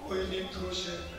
의원님 들어오세요.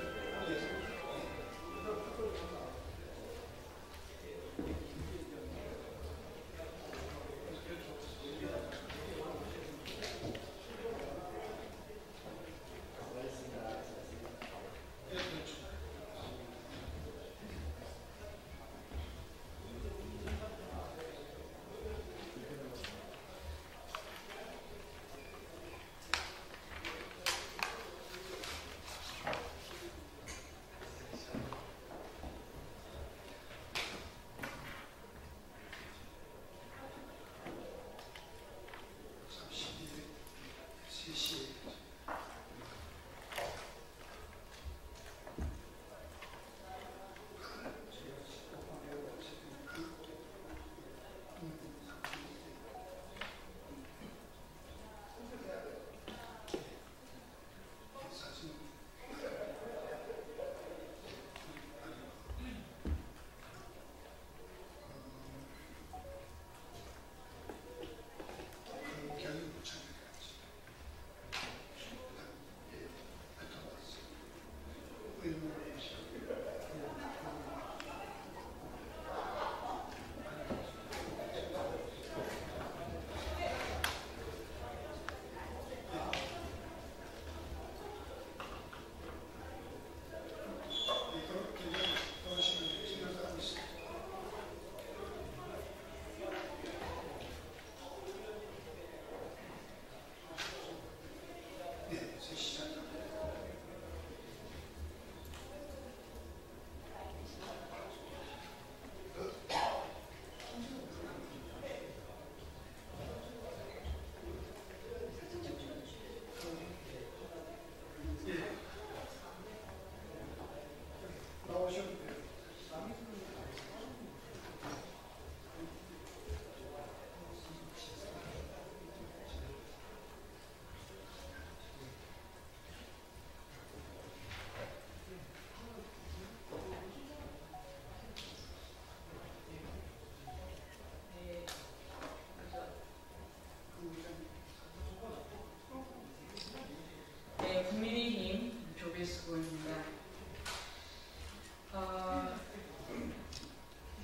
국민의힘 조배수 의원입니다.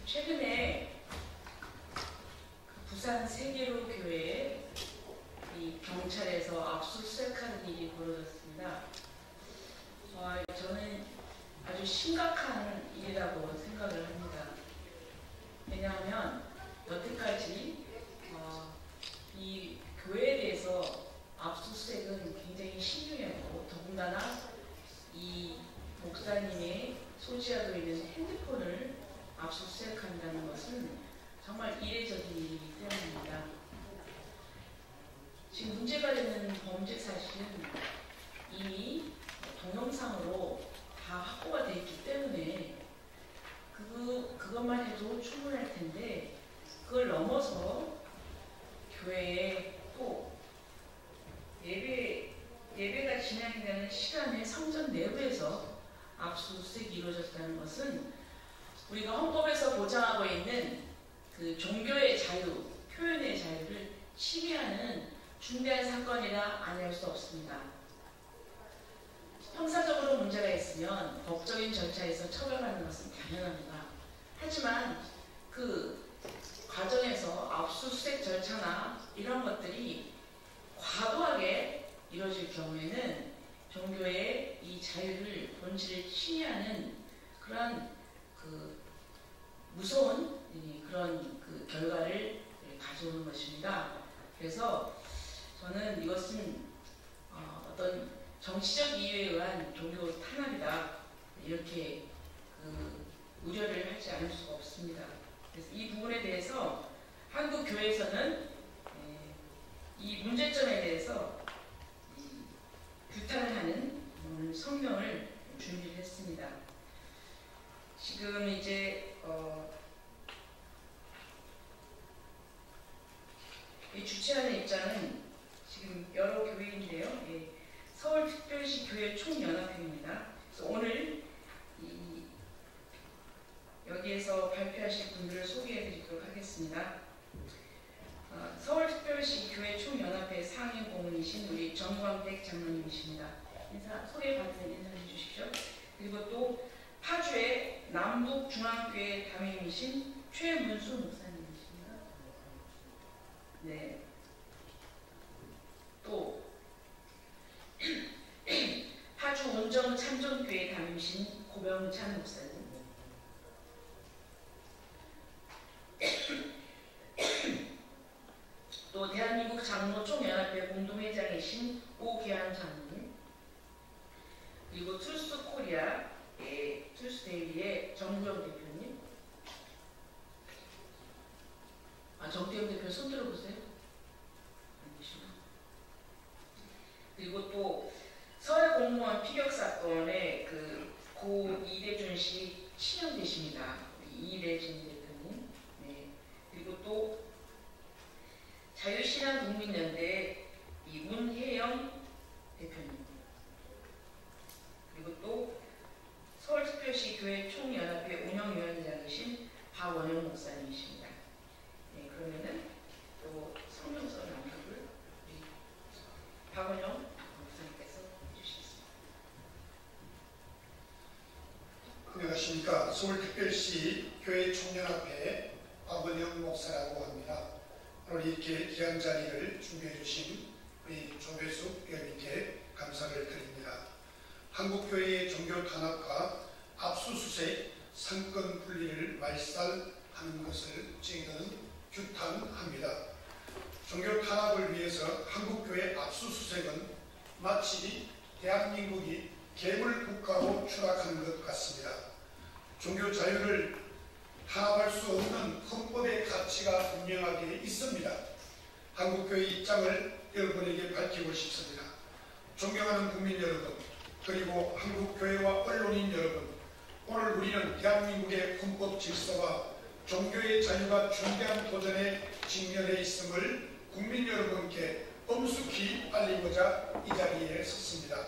최근에 부산 세계로 교회에 이 경찰에서 압수수색하는 일이 벌어졌습니다. 저는 아주 심각한 일이라고 생각을 합니다. 왜냐하면 여태까지 이 교회에 대해서 압수수색은 굉장히 신중했고, 더군다나 이 목사님의 소지하고 있는 핸드폰을 압수수색한다는 것은 정말 이례적인 일이기 때문입니다. 지금 문제가 되는 범죄 사실은 이미 동영상으로 다 확보가 되어 있기 때문에 그것만 해도 충분할 텐데, 그걸 넘어서 교회에 또 예배가 진행되는 시간에 성전 내부에서 압수수색이 이루어졌다는 것은 우리가 헌법에서 보장하고 있는 그 종교의 자유, 표현의 자유를 침해하는 중대한 사건이라 아니할 수 없습니다. 형사적으로 문제가 있으면 법적인 절차에서 처벌하는 것은 당연합니다. 하지만 그 과정에서 압수수색 절차나 이런 것들이 과도하게 이루어질 경우에는 종교의 이 자유를, 본질을 침해하는 그런 무서운 그런 결과를 가져오는 것입니다. 그래서 저는 이것은 어떤 정치적 이유에 의한 종교 탄압이다, 이렇게 우려를 하지 않을 수가 없습니다. 그래서 이 부분에 대해서 한국 교회에서는 이 문제점에 대해서 규탄을 하는 성명을 준비를 했습니다. 지금 이제 이 주최하는 입장은 지금 여러 교회인데요. 서울특별시 교회 총연합회입니다. 그래서 오늘 여기에서 발표하실 분들을 소개해 드리도록 하겠습니다. 서울특별시 교회 총연합회 상임 고문이신 우리 정광택 장로님이십니다. 소개받으면 인사해 주십시오. 그리고 또 파주의 남북중앙교회 담임이신 최문수 목사님이십니다. 네. 또 파주 온정 참전교회 담임이신 고병찬 목사님. 또 대한민국 장로 총연합회 공동회장이신 오계환 장로님, 그리고 투스 코리아 투스 데일리의 정구영 대표님. 정태영 대표 손 들어보세요. 아니시나? 그리고 또 서해 공무원 피격 사건의 고 이대준 씨 친형되십니다. 이대준 대표님. 네. 그리고 또 자유신한국민연대 문혜영 대표님. 그리고 또 서울특별시 교회 총연합회 운영위원장이신 박원영 목사님이십니다. 네, 그러면은 또 성명서 낭독을 우리 박원영 목사님께서 해주시겠습니다. 안녕하십니까. 서울특별시 교회 총연합회 박원영 목사라고 합니다. 오늘 이렇게 귀한 자리를 준비해 주신 우리 조배숙 의원님께 감사를 드립니다. 한국교회의 종교 탄압과 압수수색, 상권 분리를 말살하는 것을 저희는 규탄합니다. 종교 탄압을 위해서 한국교회 압수수색은 마치 대한민국이 괴물국가로 추락하는 것 같습니다. 종교 자유를 탄압할 수 없는 헌법의 가치가 분명하게 있습니다. 한국교회의 입장을 여러분에게 밝히고 싶습니다. 존경하는 국민 여러분, 그리고 한국교회와 언론인 여러분, 오늘 우리는 대한민국의 헌법 질서와 종교의 자유가 중대한 도전에 직면해 있음을 국민 여러분께 엄숙히 알리고자 이 자리에 섰습니다.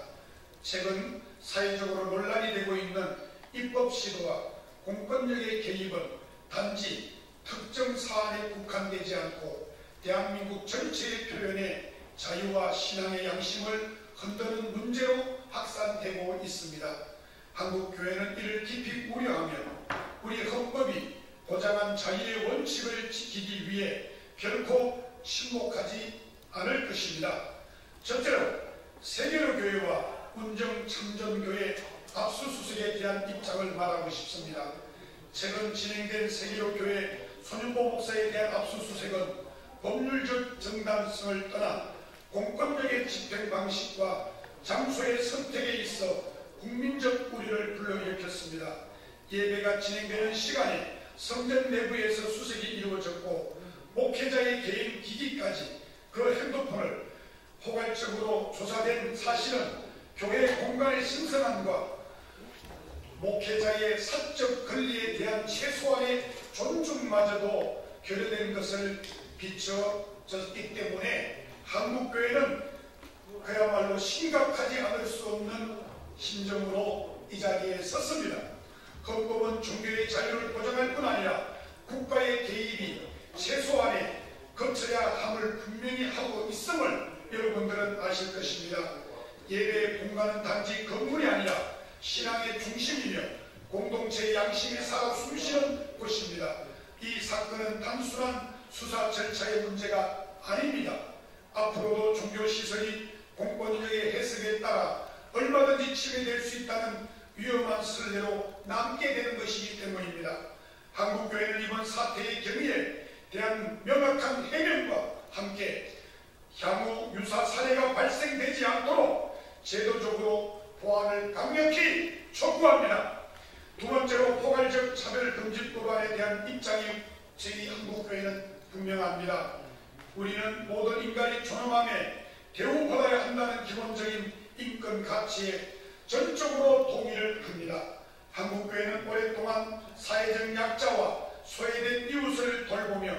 최근 사회적으로 논란이 되고 있는 입법 시도와 공권력의 개입은 단지 특정 사안에 국한되지 않고 대한민국 전체의 표현의 자유와 신앙의 양심을 흔드는 문제로 확산되고 있습니다. 한국교회는 이를 깊이 우려하며 우리 헌법이 보장한 자유의 원칙을 지키기 위해 결코 침묵하지 않을 것입니다. 첫째로 세계로 교회와 운정 참전교회 압수수색에 대한 입장을 말하고 싶습니다. 최근 진행된 세계로 교회 손윤보 목사에 대한 압수수색은 법률적 정당성을 떠나 공권력의 집행 방식과 장소의 선택에 있어 국민적 우려를 불러일으켰습니다. 예배가 진행되는 시간에 성전 내부에서 수색이 이루어졌고 목회자의 개인 기기까지 그 핸드폰을 포괄적으로 조사된 사실은 교회 공간의 신성함과 목회자의 사적 권리에 대한 최소한의 존중마저도 결여된 것을 비춰졌기 때문에 한국교회는 그야말로 심각하지 않을 수 없는 심정으로 이 자리에 섰습니다. 헌법은 종교의 자유를 보장할 뿐 아니라 국가의 개입이 최소한의 거쳐야 함을 분명히 하고 있음을 여러분들은 아실 것입니다. 예배의 공간은 단지 건물이 아니라 신앙의 중심이며 공동체의 양심이 살아 숨쉬는 곳입니다. 이 사건은 단순한 수사 절차의 문제가 아닙니다. 앞으로도 종교시설이 공권력의 해석에 따라 얼마든지 침해될 수 있다는 위험한 선례로 남게 되는 것이기 때문입니다. 한국교회는 이번 사태의 경위에 대한 명확한 해명과 함께 향후 유사 사례가 발생되지 않도록 제도적으로 보완을 강력히 촉구합니다. 두 번째로 포괄적 차별금지법안에 대한 입장이 저희 한국교회는 분명합니다. 우리는 모든 인간이 존엄함에 대우받아야 한다는 기본적인 인권 가치에 전적으로 동의를 합니다. 한국교회는 오랫동안 사회적 약자와 소외된 이웃을 돌보며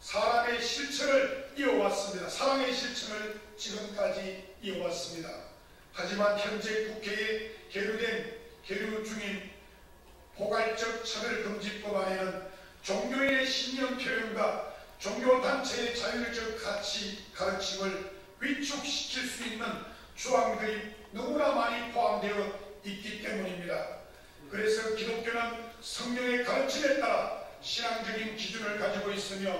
사랑의 실천을 이어왔습니다. 사랑의 실천을 지금까지 이어왔습니다. 하지만 현재 국회에 계류 중인 포괄적 차별금지법안에는 종교인의 신념 표현과 종교단체의 자율적 가치 가르침을 위축시킬 수 있는 조항들이 너무나 많이 포함되어 있기 때문입니다. 그래서 기독교는 성령의 가르침에 따라 신앙적인 기준을 가지고 있으며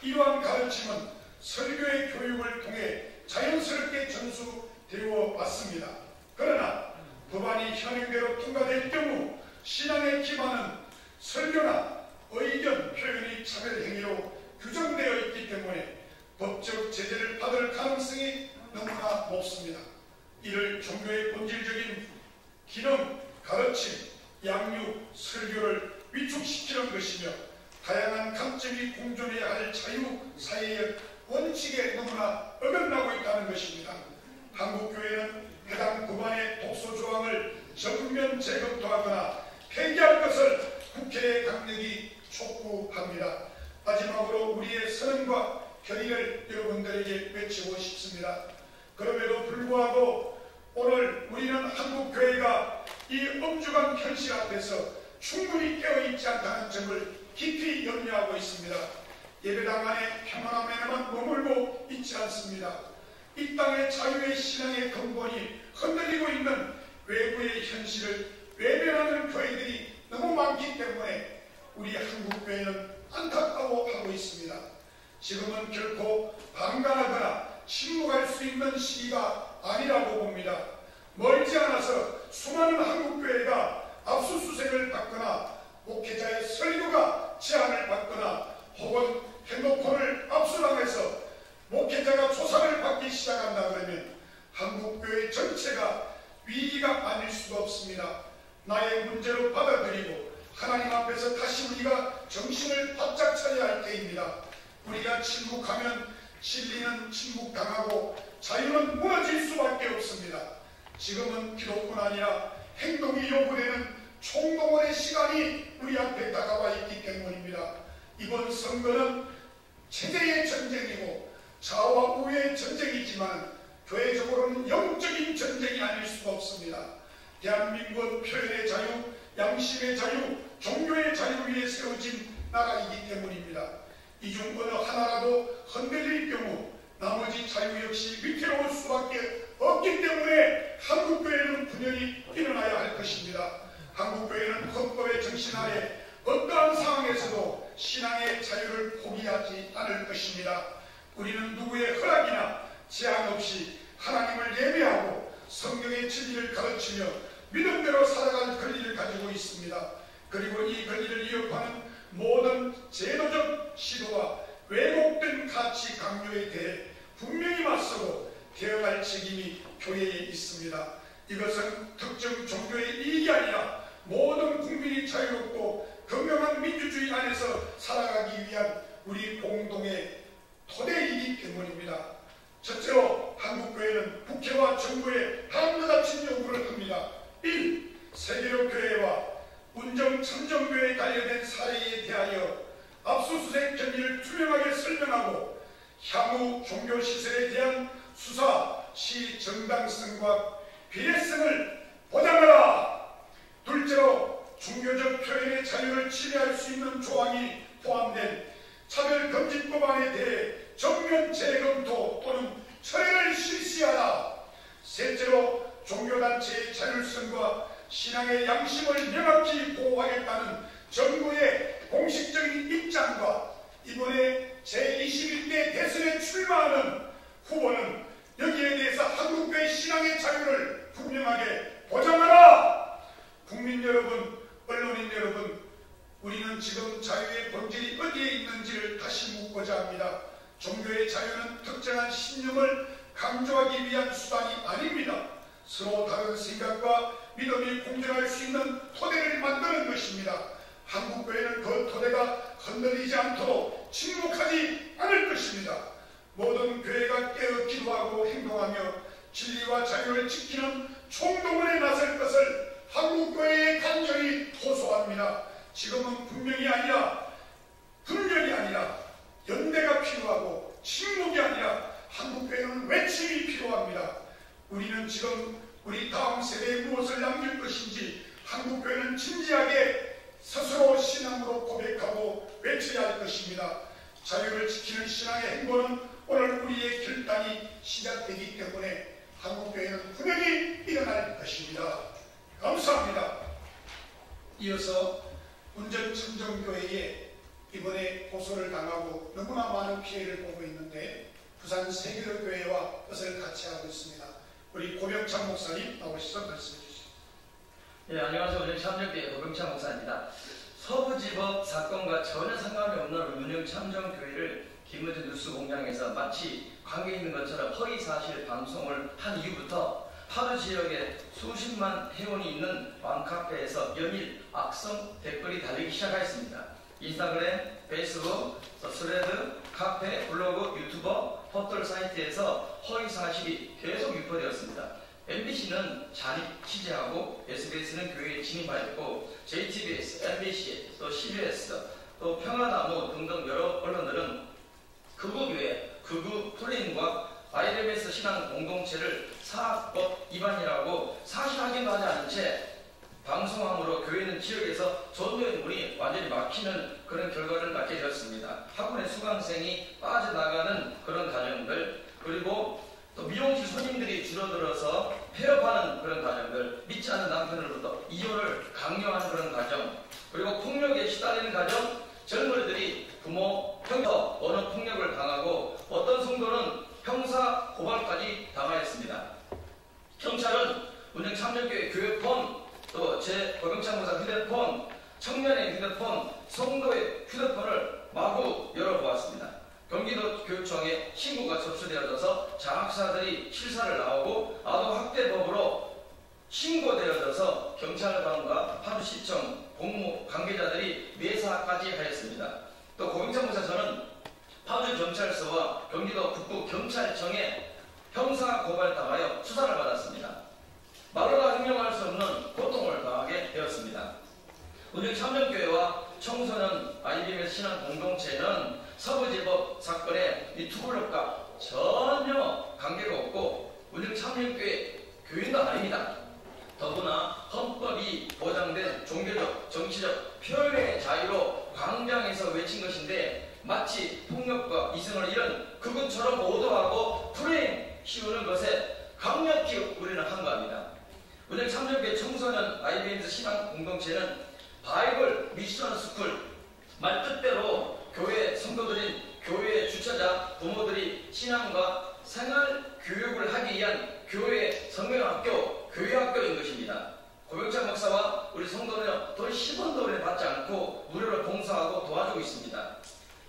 이러한 가르침은 설교의 교육을 통해 자연스럽게 전수되어 왔습니다. 그러나 법안이 현행대로 통과될 경우 신앙의 기반은 설교나 의견 표현이 차별행위로 규정되어 있기 때문에 법적 제재를 받을 가능성이 너무나 높습니다. 이를 종교의 본질적인 기능, 가르침, 양육, 설교를 위축시키는 것이며 다양한 관점이 공존해야 할 자유사회의 원칙에 너무나 어긋나고 있다는 것입니다. 한국교회는 해당 법안의 독소 조항을 전면 재검토하거나 폐기할 것을 국회에 강력히 촉구합니다. 마지막으로 우리의 선언과 결의를 여러분들에게 외치고 싶습니다. 그럼에도 불구하고 오늘 우리는 한국교회가 이 엄중한 현실 앞에서 충분히 깨어있지 않다는 점을 깊이 염려하고 있습니다. 예배당 안에 평안함에만 머물고 있지 않습니다. 이 땅의 자유의 신앙의 근본이 흔들리고 있는 외부의 현실을 외면하는 교회들이 너무 많기 때문에 우리 한국교회는 안타까워하고 있습니다. 지금은 결코 방관하거나 침묵할 수 있는 시기가 아니라고 봅니다. 멀지 않아서 수많은 한국교회가 압수수색을 받거나 목회자의 설교가 제한을 받거나 혹은 핸드폰을 압수당해서 목회자가 조사를 받기 시작한다 그러면 한국교회 전체가 위기가 아닐 수가 없습니다. 나의 문제로 받아들이고 하나님 앞에서 다시 우리가 정신을 바짝 차려야 할 때입니다. 우리가 침묵하면 진리는 침묵당하고 자유는 무너질 수밖에 없습니다. 지금은 기도뿐 아니라 행동이 요구되는 총동원의 시간이 우리 앞에 다가와 있기 때문입니다. 이번 선거는 체제의 전쟁이고 좌와 우의 전쟁이지만 교회적으로는 영적인 전쟁이 아닐 수가 없습니다. 대한민국은 표현의 자유, 양심의 자유, 종교의 자유 위에 세워진 나라이기 때문입니다. 이 중 어느 하나라도 흔들릴 경우 나머지 자유 역시 위태로울 수밖에 없기 때문에 한국교회는 분열이 일어나야 할 것입니다. 한국교회는 헌법의 정신 아래 어떠한 상황에서도 신앙의 자유를 포기하지 않을 것입니다. 우리는 누구의 허락이나 제한 없이 하나님을 예배하고 성경의 진리를 가르치며 믿음대로 살아갈 권리를 가지고 있습니다. 그리고 이 권리를 위협하는 모든 제도적 시도와 왜곡된 가치 강요에 대해 분명히 맞서고 대응할 책임이 교회에 있습니다. 이것은 특정 종교의 이익이 아니라 모든 국민이 자유롭고 건강한 민주주의 안에서 살아가기 위한 우리 공동의 토대이기 때문입니다. 첫째로 한국교회는 국회와 정부에 다음과 같은 요구를 합니다. 1. 세계로 교회와 운정 청정교회에 관련된 사례에 대하여 압수수색 견의를 투명하게 설명하고 향후 종교시설에 대한 수사 시 정당성과 비례성을 보장하라. 둘째로 종교적 표현의 자유를 침해할 수 있는 조항이 포함된 차별금지법안에 대해 전면 재검토 또는 철회를 실시하라. 셋째로 종교단체의 자율성과 신앙의 양심을 명확히 보호하겠다는 정부의 공식적인 입장과 이번에 제21대 대선에 출마하는 후보는 여기에 대해서 한국교회 신앙의 자유를 분명하게 보장하라. 국민 여러분, 언론인 여러분, 우리는 지금 자유의 본질이 어디에 있는지를 다시 묻고자 합니다. 종교의 자유는 특정한 신념을 강조하기 위한 수단이 아닙니다. 서로 다른 생각과 믿음이 공존할 수 있는 토대를 만드는 것입니다. 한국교회는 그 토대가 흔들리지 않도록 침묵하지 않을 것입니다. 모든 교회가 깨어 기도하고 행동하며 진리와 자유를 지키는 총동원에 나설 것을 한국교회에 간절히 호소합니다. 지금은 분명이 아니라 분열이 아니라 연대가 필요하고 침묵이 아니라 한국교회는 외침이 필요합니다. 우리는 지금 우리 다음 세대에 무엇을 남길 것인지 한국교회는 진지하게 스스로 신앙으로 고백하고 외쳐야 할 것입니다. 자유를 지키는 신앙의 행보는 오늘 우리의 결단이 시작되기 때문에 한국교회는 분명히 일어나야 감사합니다. 이어서 운전청정교회에 이번에 고소를 당하고 너무나 많은 피해를 보고 있는데 부산 세계로교회와 뜻을 같이 하고 있습니다. 우리 고병창 목사님 나오셔서 말씀해 주시죠. 네, 안녕하세요. 운영참정교회 고병창 목사입니다. 서부지법 사건과 전혀 상관이 없는 운영참정교회를 김어준 뉴스공장에서 마치 관계 있는 것처럼 허위사실 방송을 한 이후부터 파주 지역에 수십만 회원이 있는 왕카페에서 연일 악성 댓글이 달리기 시작하였습니다. 인스타그램, 페이스북, 스레드, 카페, 블로그, 유튜버, 포털 사이트에서 허위사실이 계속 유포되었습니다. MBC는 잔입 취재하고 SBS는 교회에 진입하였고 JTBS, MBC, 또 CBS, 또 평화나무 등등 여러 언론들은 극우교회, 극우 프레임과 IMS 신앙 공동체를 사학법 위반이라고 사실 확인도 하지 않은 채 방송함으로 교회는 지역에서 전도의 문이 완전히 막히는 그런 결과를 맞게 되었습니다. 학원의 수강생이 빠져나가는 그런 과정들, 그리고 또 미용실 손님들이 줄어들어서 폐업하는 그런 과정들, 믿지 않는 남편으로부터 이혼을 강요하는 그런 과정, 그리고 폭력에 시달리는 과정, 젊은이들이 부모, 형사, 언어 폭력을 당하고 어떤 성도는 형사 고발까지 당하였습니다. 경찰은 운영참정교회 교회폰, 또 제 고병창 목사 휴대폰, 청년의 휴대폰, 성도의 휴대폰을 마구 열어보았습니다. 경기도 교육청에 신고가 접수되어져서 장학사들이 실사를 나오고 아동학대법으로 신고되어져서 경찰관과 파주시청 공무 관계자들이 매사까지 하였습니다. 또 고병창 목사는 파주경찰서와 경기도 북부경찰청에 형사고발당하여 수사를 받았습니다. 말로가 형용할 수 없는 고통을 당하게 되었습니다. 운영참정교회와 청소년 IBMS 신앙 공동체는 서부지법 사건의 이 투블럭과 전혀 관계가 없고 운영참정교회 교인도 아닙니다. 더구나 헌법이 보장된 종교적, 정치적 표현의 자유로 광장에서 외친 것인데 마치 폭력과 이성을 잃은 그것처럼 오도하고 프레임 씌우는 것에 강력히 우리는 항거합니다. 운영참정교회 청소년 IBMS 신앙 공동체는 바이블 미션 스쿨, 말 뜻대로 교회 성도들인 교회 주처자 부모들이 신앙과 생활 교육을 하기 위한 교회 성경학교, 교회학교인 것입니다. 고병창 목사와 우리 성도는 돈 10원도 받지 않고 무료로 봉사하고 도와주고 있습니다.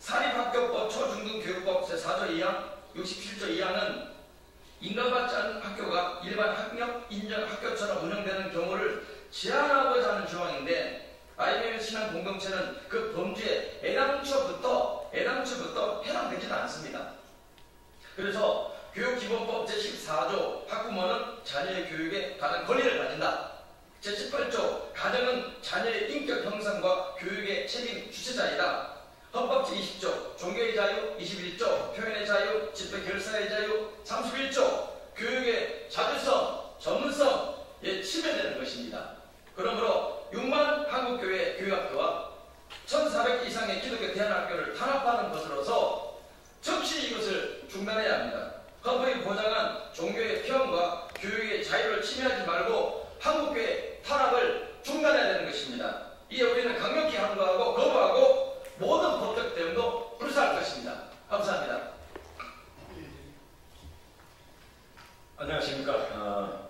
사립학교법 초중등교육법 제4조 2항, 67조 2항은 인가받지 않은 학교가 일반 학력 인정 학교처럼 운영되는 경우를 제한하고자 하는 조항인데 IBMS 신앙 공동체는 그 범죄에 애당초부터 해당되지는 않습니다. 그래서 교육기본법 제14조 학부모는 자녀의 교육에 가장 권리를 가진다. 제18조 가정은 자녀의 인격 형성과 교육의 책임 주체자이다. 헌법 제20조 종교의 자유, 21조 표현의 자유, 집회 결사의 자유, 31조 교육의 자주성, 전문성에 침해되는 것입니다. 그러므로 6만 한국교회 교육학교와 1,400개 이상의 기독교 대안학교를 탄압하는 것으로서 즉시 이것을 중단해야 합니다. 헌법이 보장한 종교의 표현과 교육의 자유를 침해하지 말고 한국교회 탄압을 중단해야 되는 것입니다. 이에 우리는 강력히 항거하고 거부하고 모든 법적 대응도 불사할 것입니다. 감사합니다. 안녕하십니까.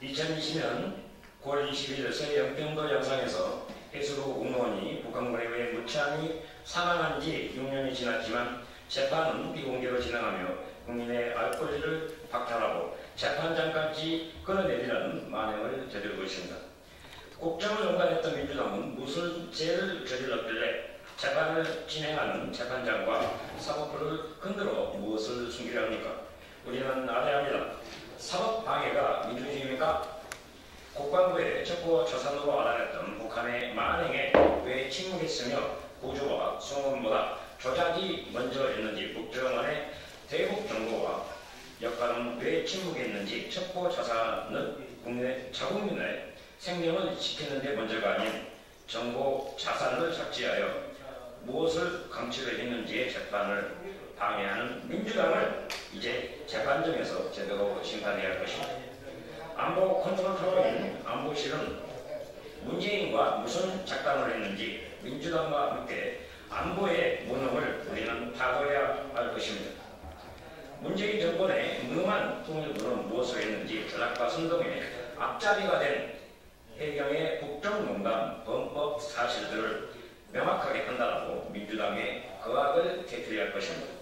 2020년 9월 20일 새 영평도 영상에서 해수부 공무원이 북한군에 의해 무참히 사망한 지 6년이 지났지만 재판은 비공개로 진행하며 국민의 알 권리를 박탈하고 재판장까지 끌어내리라는 만행을 저지르고 있습니다. 국정을 연관했던 민주당은 무슨 죄를 저질렀길래 재판을 진행하는 재판장과 사법부를 흔들어 무엇을 숨기려 합니까? 우리는 알아야 합니다. 사법방해가 민주주의입니까? 국방부의 첩보 조사로 알아냈던 북한의 만행에 왜 침묵했으며 구조와 송원보다 조작이 먼저 했는지 국정원의 대북 정보와 역할은 왜 침묵했는지 첩보 조사는 자국민의 생명을 지키는 데 먼저가 아닌 정보 자산을 착취하여 무엇을 감추려 했는지의 재판을 방해하는 민주당을 이제 재판정에서 제대로 심판해야 할 것입니다. 안보 컨트롤 타워인 안보실은 문재인과 무슨 작당을 했는지 민주당과 함께 안보의 무능을 우리는 파고야 할 것입니다. 문재인 정권의 무능한 통일부는 무엇을 했는지 전략과 선동에 앞잡이가 된 해경의 국정농단 범법 사실들을 명확하게 판단하고 민주당의 거악을 되풀이해야 할 것입니다.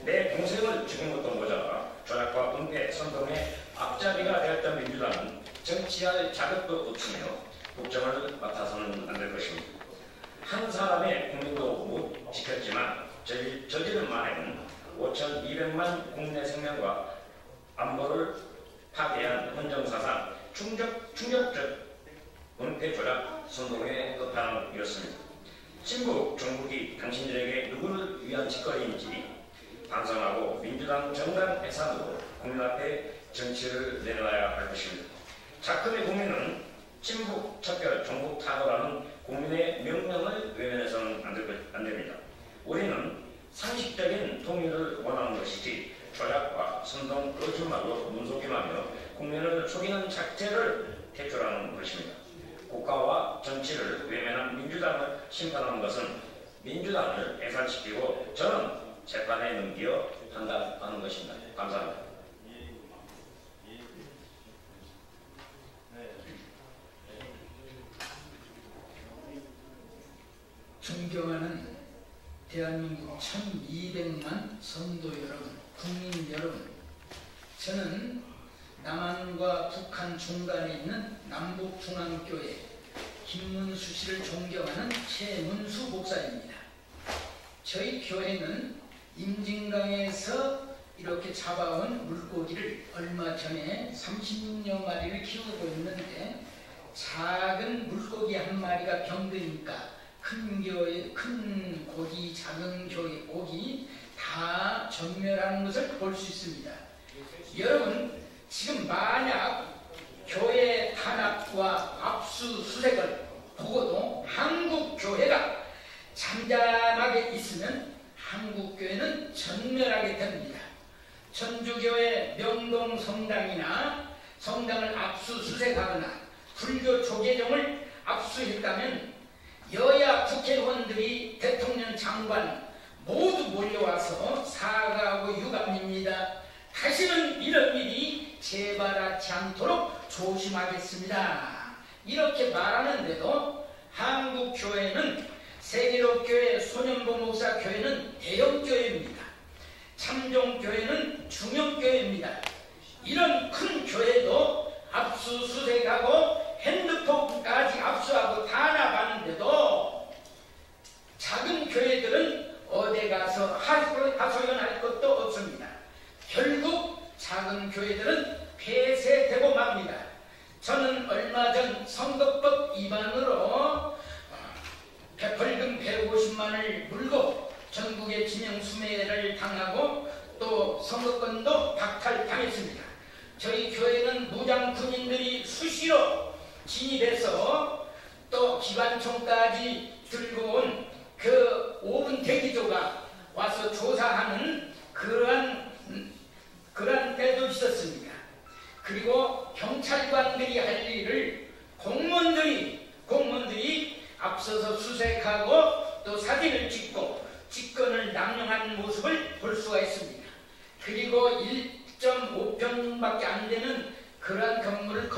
내 동생을 죽인 것도 모자라 조작과 은폐, 선동의 앞잡이가 되었던 민주당은 정치할 자격도 없으며 국정을 맡아서는 안 될 것입니다. 한 사람의 국민도 못 지켰지만 저지른 만행은 5,200만 국내 생명과 안보를 파괴한 헌정사상 충격적 은폐 조작 선동의 끝판왕이었습니다. 친북 정국이 당신들에게 누구를 위한 짓거리인지 반성하고 민주당 정당 해산으로 국민 앞에 정치를 내놔야 할 것입니다. 작금의 국민은 친북 척결 종북 타도라는 국민의 명령을 외면해서는 안 됩니다. 우리는 상식적인 통일을 원하는 것이지 조작과 선동, 거짓말로 눈속임하며 국민을 속이는 작태를 퇴출하는 것입니다. 국가와 정치를 외면한 민주당을 심판하는 것은 민주당을 해산시키고 저는 재판에 넘겨 판단하는 것입니다. 감사합니다. 존경하는 대한민국 1200만 성도 여러분, 국민 여러분, 저는 남한과 북한 중간에 있는 남북중앙교회 김문수 씨를 존경하는 최문수 목사입니다. 저희 교회는 임진강에서 이렇게 잡아온 물고기를 얼마 전에 36여 마리를 키우고 있는데 작은 물고기 한 마리가 병드니까 큰 고기, 작은 고기 다 전멸하는 것을 볼 수 있습니다. 여러분, 지금 만약 교회 탄압과 압수수색을 보고도 한국교회가 잠잠하게 있으면 한국교회는 전멸하게 됩니다. 천주교회 명동 성당이나 성당을 압수수색하거나 불교 조계종을 압수했다면 여야 국회의원들이 대통령 장관 모두 몰려와서 사과하고 유감입니다. 다시는 이런 일이 재발하지 않도록 조심하겠습니다. 이렇게 말하는데도 한국교회는 세계로교회, 소년보목사교회는 대형교회입니다. 참종교회는 중형교회입니다. 이런 큰 교회도 압수수색하고 핸드폰까지 압수하고 탄압하는데도 작은 교회들은 어디 가서 하소연할 것도 없습니다. 결국 작은 교회들은 폐쇄되고 맙니다. 저는 얼마 전 선거법 위반으로 벌금 150만을 물고 전국의 지명수매를 당하고 또 선거권도 박탈당했습니다. 저희 교회는 무장 군인들이 수시로 진입해서 또 기관총까지 들고 온 그 5분 대기조가 와서 조사하는 그러한 때도 있었습니다. 그리고 경찰관들이 할 일을 공무원들이 앞서서 수색하고 또 사진을 찍고 직권을 남용하는 모습을 볼 수가 있습니다. 그리고 1.5평밖에 안 되는 그러한 건물을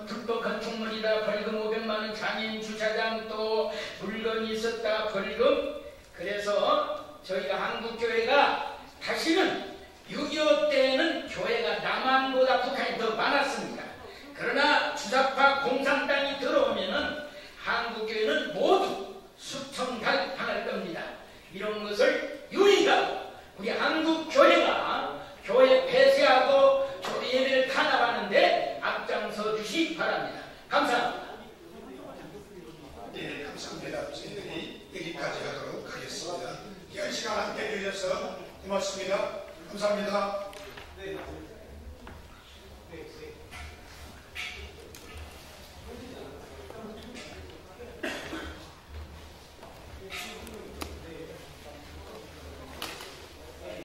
불법 건축물이다, 벌금 500만원, 장애인 주차장, 또 물건이 있었다, 벌금. 그래서 저희가 한국교회가 다시는 6.25 때는 교회가 남한보다 북한이 더 많았습니다. 그러나 주사파 공산당이 들어오면은 한국교회는 모두 수청달 당할 겁니다. 이런 것을 유의하고 우리 한국교회가 교회 폐쇄하고 예배를 탄압하는데 앞장서 주시기 바랍니다. 감사합니다. 네, 감사합니다. 저희들이 여기까지 하도록 하겠습니다. 이 시간 함께 해주셔서 고맙습니다. 감사합니다.